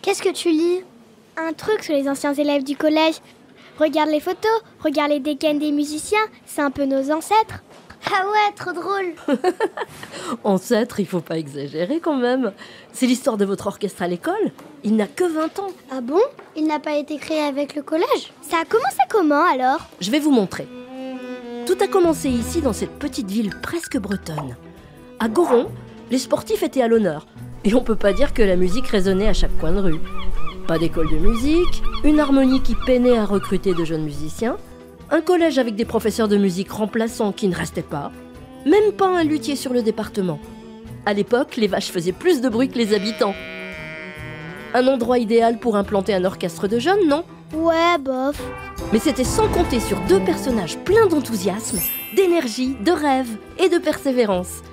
Qu'est-ce que tu lis? Un truc sur les anciens élèves du collège. Regarde les photos, regarde les dégaines des musiciens, c'est un peu nos ancêtres. Ah ouais, trop drôle. Ancêtre, il faut pas exagérer quand même. C'est l'histoire de votre orchestre à l'école. Il n'a que 20 ans. Ah bon? Il n'a pas été créé avec le collège? Ça a commencé comment alors? Je vais vous montrer. Tout a commencé ici, dans cette petite ville presque bretonne. À Goron, les sportifs étaient à l'honneur. Et on peut pas dire que la musique résonnait à chaque coin de rue. Pas d'école de musique, une harmonie qui peinait à recruter de jeunes musiciens, un collège avec des professeurs de musique remplaçants qui ne restaient pas, même pas un luthier sur le département. À l'époque, les vaches faisaient plus de bruit que les habitants. Un endroit idéal pour implanter un orchestre de jeunes, non? Ouais, bof. Mais c'était sans compter sur deux personnages pleins d'enthousiasme, d'énergie, de rêve et de persévérance.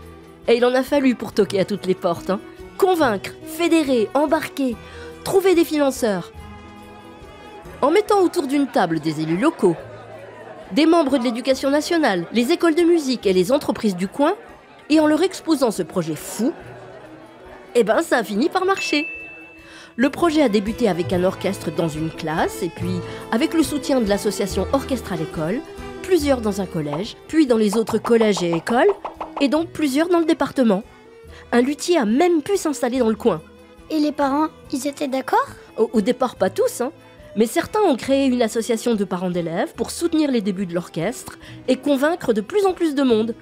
Et il en a fallu pour toquer à toutes les portes, hein. Convaincre, fédérer, embarquer, trouver des financeurs. En mettant autour d'une table des élus locaux, des membres de l'éducation nationale, les écoles de musique et les entreprises du coin, et en leur exposant ce projet fou, ça a fini par marcher. Le projet a débuté avec un orchestre dans une classe, et puis avec le soutien de l'association Orchestre à l'école, plusieurs dans un collège, puis dans les autres collèges et écoles, et donc plusieurs dans le département. Un luthier a même pu s'installer dans le coin. Et les parents, ils étaient d'accord? Au départ, pas tous, hein. Mais certains ont créé une association de parents d'élèves pour soutenir les débuts de l'orchestre et convaincre de plus en plus de monde.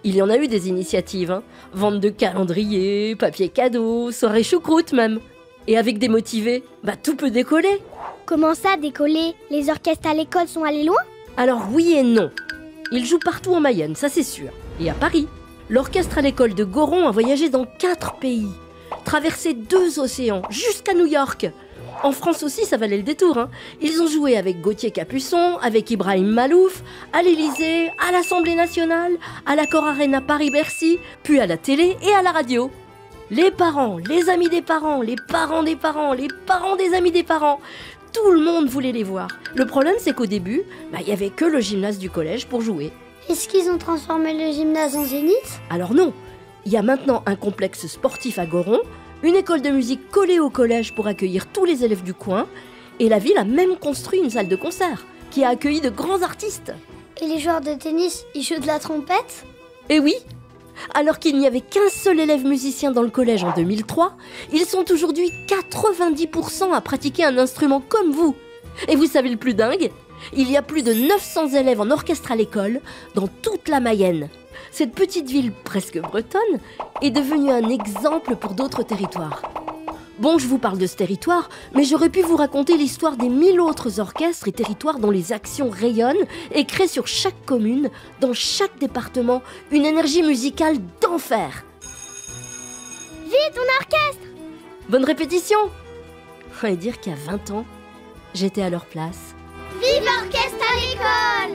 Il y en a eu des initiatives, hein. Vente de calendriers, papier cadeau, soirée choucroute même. Et avec des motivés, tout peut décoller. Comment ça, décoller? Les orchestres à l'école sont allés loin? Alors oui et non. Ils jouent partout en Mayenne, ça c'est sûr. Et à Paris. L'orchestre à l'école de Goron a voyagé dans 4 pays, traversé 2 océans, jusqu'à New York. En France aussi, ça valait le détour, hein. Ils ont joué avec Gauthier Capuçon, avec Ibrahim Malouf, à l'Élysée, à l'Assemblée nationale, à l'Accor Arena Paris-Bercy, puis à la télé et à la radio. Les parents, les amis des parents, les parents des parents, les parents des amis des parents, tout le monde voulait les voir. Le problème, c'est qu'au début, il n'y avait que le gymnase du collège pour jouer. Est-ce qu'ils ont transformé le gymnase en zénith? Alors non, il y a maintenant un complexe sportif à Goron, une école de musique collée au collège pour accueillir tous les élèves du coin, et la ville a même construit une salle de concert qui a accueilli de grands artistes. Et les joueurs de tennis, ils jouent de la trompette? Eh oui! Alors qu'il n'y avait qu'un seul élève musicien dans le collège en 2003, ils sont aujourd'hui 90% à pratiquer un instrument comme vous. Et vous savez le plus dingue? Il y a plus de 900 élèves en orchestre à l'école dans toute la Mayenne. Cette petite ville presque bretonne est devenue un exemple pour d'autres territoires. Bon, je vous parle de ce territoire, mais j'aurais pu vous raconter l'histoire des 1000 autres orchestres et territoires dont les actions rayonnent et créent sur chaque commune, dans chaque département, une énergie musicale d'enfer. Vite, ton orchestre! Bonne répétition! Et dire qu'à 20 ans, j'étais à leur place. Vive l'orchestre à l'école!